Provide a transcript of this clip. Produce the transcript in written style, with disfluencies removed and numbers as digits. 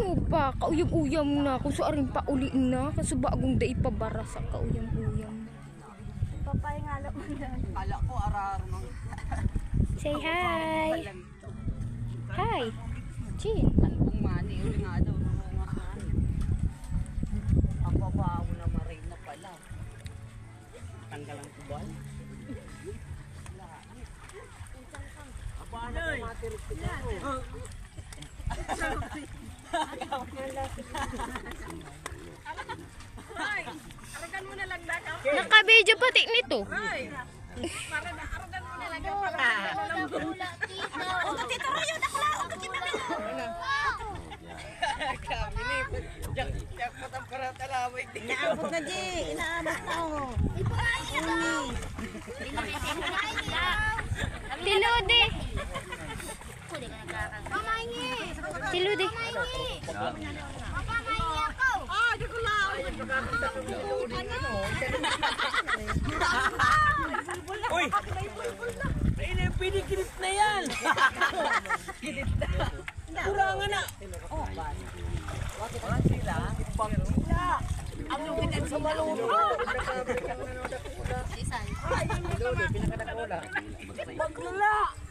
Ano ba? Kauyam-uyam na. Kung saan pa uli na. Kasi bagong day pabara sa kauyam-uyam. Papayangalo mo yan. Kala ko arar ng... Say hi! Hi! Chin! Albong mani. Uli nga daw. Ang babaho na marin na pala. Tanggal ang kubal. Abana ka matirik ko dyan. Aragan mo na lang na ka. Naka-video pati nito. Aragan mo na lang ka. Uto tito rayo na kala. Uto tito rayo. Kami ni. Diyak patang para talaway. Inaabot na di. Inaabot na ako. Tilude! Tilude! Ah, di ko lang. Uy! Pinikilit na yan! Kurangan na! Wala sila? Ang lumitan sa maluto! Pinakadakula!